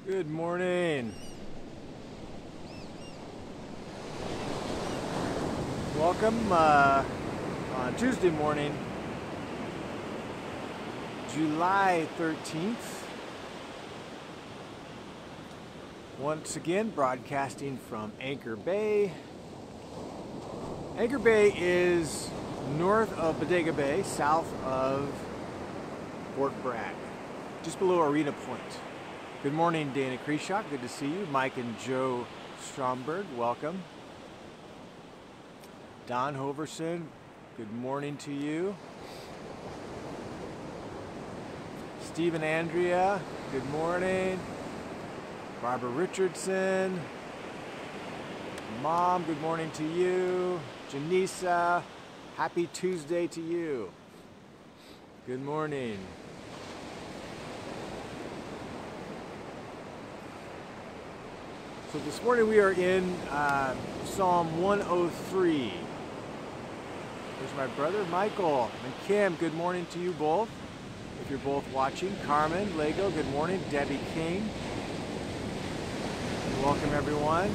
Good morning. Welcome on Tuesday morning, July 13th. Once again, broadcasting from Anchor Bay. Anchor Bay is north of Bodega Bay, south of Fort Bragg, just below Arena Point. Good morning, Dana Kreshock. Good to see you. Mike and Joe Stromberg, welcome. Don Hoverson, good morning to you. Steve and Andrea, good morning. Barbara Richardson. Mom, good morning to you. Janisa, happy Tuesday to you. Good morning. So this morning we are in Psalm 103. There's my brother Michael and Kim. Good morning to you both. If you're both watching, Carmen, Lego, good morning. Debbie King. Welcome everyone.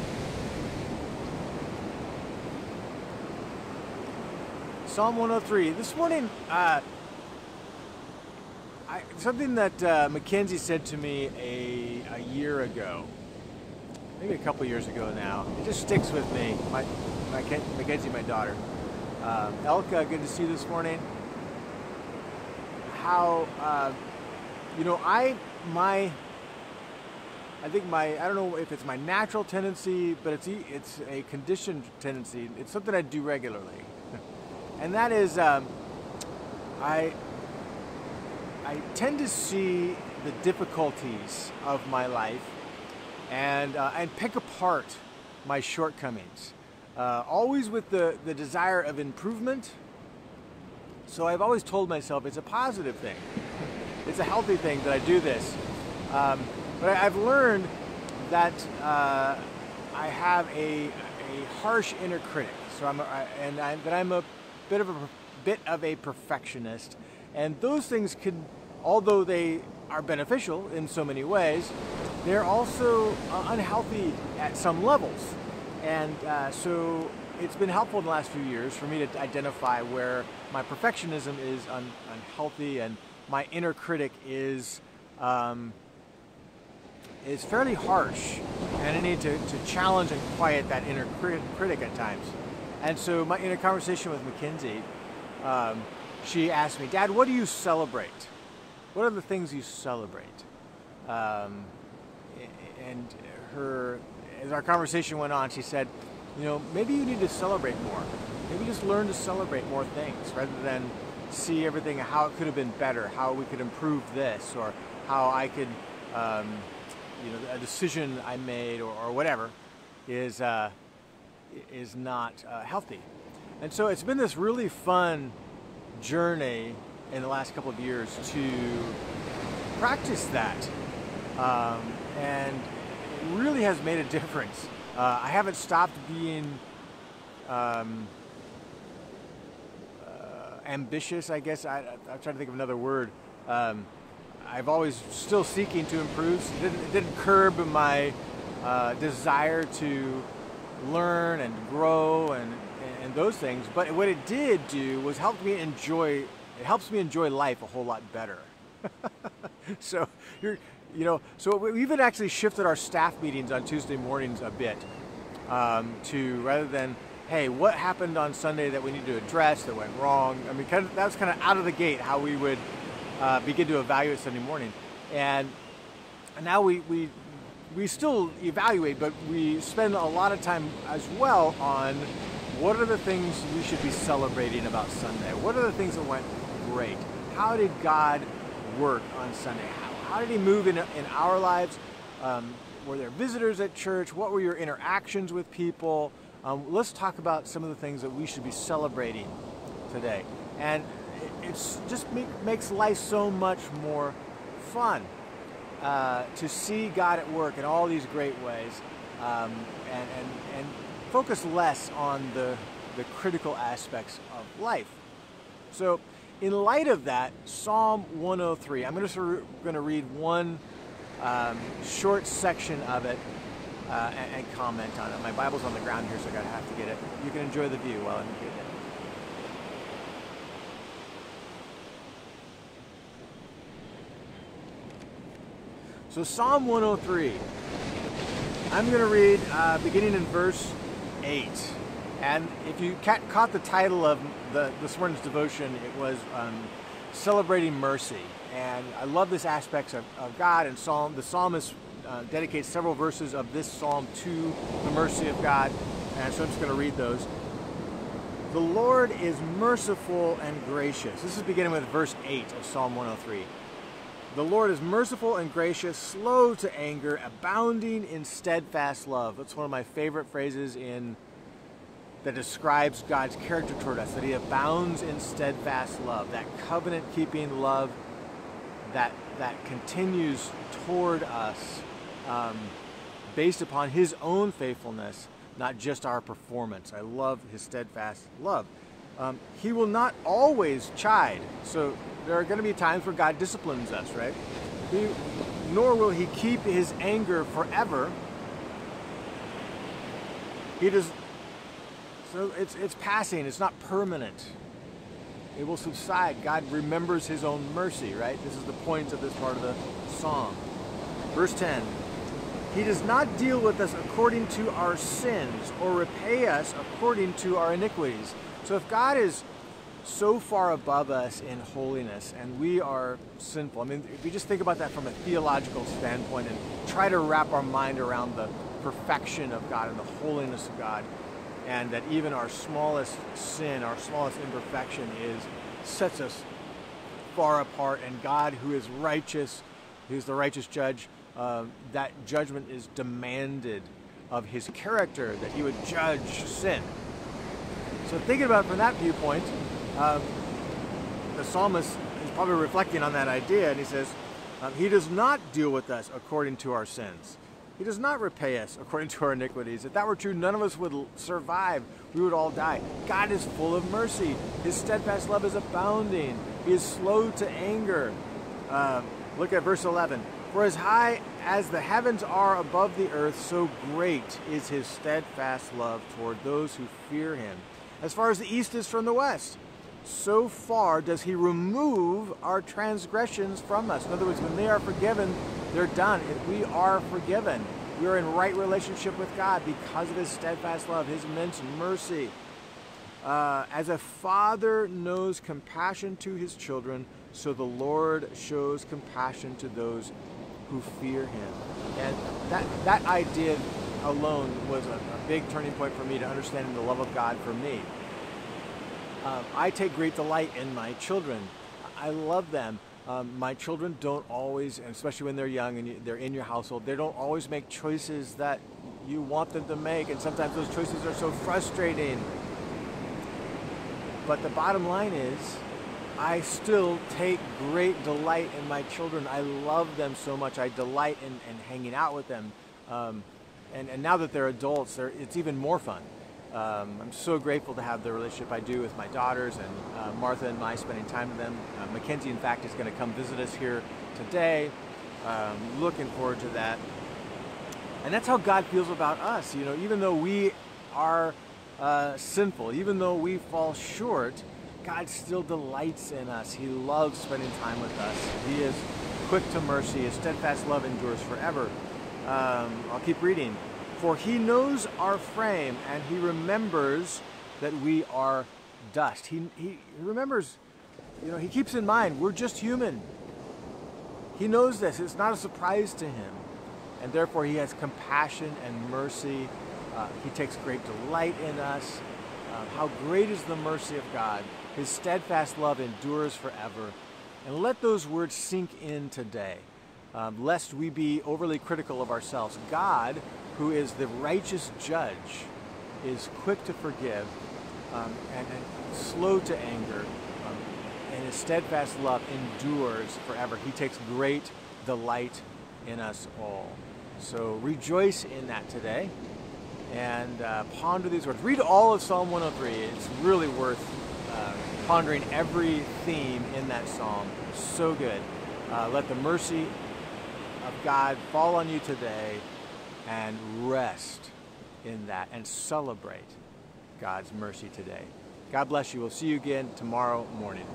Psalm 103. This morning, something that Mackenzie said to me a year ago, maybe a couple years ago now. It just sticks with me. Mackenzie, my daughter. Elka, good to see you this morning. How, I don't know if it's my natural tendency, but it's a conditioned tendency. It's something I do regularly. And that is, I tend to see the difficulties of my life and pick apart my shortcomings, always with the desire of improvement. So I've always told myself it's a positive thing. It's a healthy thing that I do this. But I've learned that I have a harsh inner critic. So I'm a bit of a perfectionist, and those things can, although they are beneficial in so many ways, they're also unhealthy at some levels. And so it's been helpful in the last few years for me to identify where my perfectionism is unhealthy and my inner critic is fairly harsh, and I need to challenge and quiet that inner critic at times. And so in a conversation with Mackenzie, she asked me, Dad, what do you celebrate? What are the things you celebrate? As our conversation went on, she said, maybe you need to celebrate more. Maybe just learn to celebrate more things rather than see everything, how it could have been better, how we could improve this, or how I could, a decision I made or whatever is not healthy. And so it's been this really fun journey in the last couple of years to practice that. And it really has made a difference. I haven't stopped being ambitious, I guess. I'm trying to think of another word. I've always still seeking to improve. It didn't curb my desire to learn and grow and those things. But what it did do was helps me enjoy life a whole lot better. So so we even actually shifted our staff meetings on Tuesday mornings a bit to, rather than, hey, what happened on Sunday that we need to address that went wrong? I mean, that was kind of out of the gate how we would begin to evaluate Sunday morning. And now we still evaluate, but we spend a lot of time as well on what are the things we should be celebrating about Sunday? What are the things that went great? How did God work on Sunday? How did he move in our lives? Were there visitors at church? What were your interactions with people? Let's talk about some of the things that we should be celebrating today. And it's just makes life so much more fun to see God at work in all these great ways, and focus less on the critical aspects of life. So in light of that, Psalm 103, I'm going to read one short section of it and comment on it. My Bible's on the ground here, so I have to get it. You can enjoy the view while I'm getting it. So Psalm 103, I'm going to read beginning in verse 8. And if you caught the title of this morning's devotion, it was Celebrating Mercy. And I love this aspect of God and Psalm. The psalmist dedicates several verses of this psalm to the mercy of God. And so I'm just going to read those. The Lord is merciful and gracious. This is beginning with verse 8 of Psalm 103. The Lord is merciful and gracious, slow to anger, abounding in steadfast love. That's one of my favorite phrases that describes God's character toward us, that he abounds in steadfast love, that covenant-keeping love that continues toward us based upon his own faithfulness, not just our performance. I love his steadfast love. He will not always chide. So there are going to be times where God disciplines us, right? Nor will he keep his anger forever. So it's passing, it's not permanent. It will subside. God remembers his own mercy, right? This is the point of this part of the song. Verse 10, he does not deal with us according to our sins or repay us according to our iniquities. So if God is so far above us in holiness and we are sinful, I mean, if we just think about that from a theological standpoint and try to wrap our mind around the perfection of God and the holiness of God, and that even our smallest sin, our smallest imperfection sets us far apart, and God, who is righteous, who's the righteous judge, that judgment is demanded of his character, that he would judge sin. So thinking about it from that viewpoint, the psalmist is probably reflecting on that idea, and he says, he does not deal with us according to our sins. He does not repay us according to our iniquities. If that were true, none of us would survive. We would all die. God is full of mercy. His steadfast love is abounding. He is slow to anger. Look at verse 11. For as high as the heavens are above the earth, so great is his steadfast love toward those who fear him. As far as the east is from the west, so far does he remove our transgressions from us. In other words, when they are forgiven, they're done. If we are forgiven, we are in right relationship with God because of his steadfast love, his immense mercy. As a father knows compassion to his children, so the Lord shows compassion to those who fear him. And that idea alone was a big turning point for me to understanding the love of God for me. I take great delight in my children. I love them. My children don't always, and especially when they're young and they're in your household, they don't always make choices that you want them to make, and sometimes those choices are so frustrating. But the bottom line is, I still take great delight in my children. I love them so much. I delight in hanging out with them. And now that they're adults, it's even more fun. I'm so grateful to have the relationship I do with my daughters, and Martha and I spending time with them. Mackenzie, in fact, is going to come visit us here today. Looking forward to that. And that's how God feels about us. You know, even though we are sinful, even though we fall short, God still delights in us. He loves spending time with us. He is quick to mercy. His steadfast love endures forever. I'll keep reading. For he knows our frame, and he remembers that we are dust. He remembers, you know, he keeps in mind we're just human. He knows this. It's not a surprise to him. And therefore he has compassion and mercy. He takes great delight in us. How great is the mercy of God. His steadfast love endures forever. And let those words sink in today, lest we be overly critical of ourselves. God, who is the righteous judge, is quick to forgive and slow to anger, and his steadfast love endures forever. He takes great delight in us all. So rejoice in that today, and ponder these words. Read all of Psalm 103. It's really worth pondering every theme in that psalm. So good. Let the mercy of God fall on you today, and rest in that and celebrate God's mercy today. God bless you. We'll see you again tomorrow morning.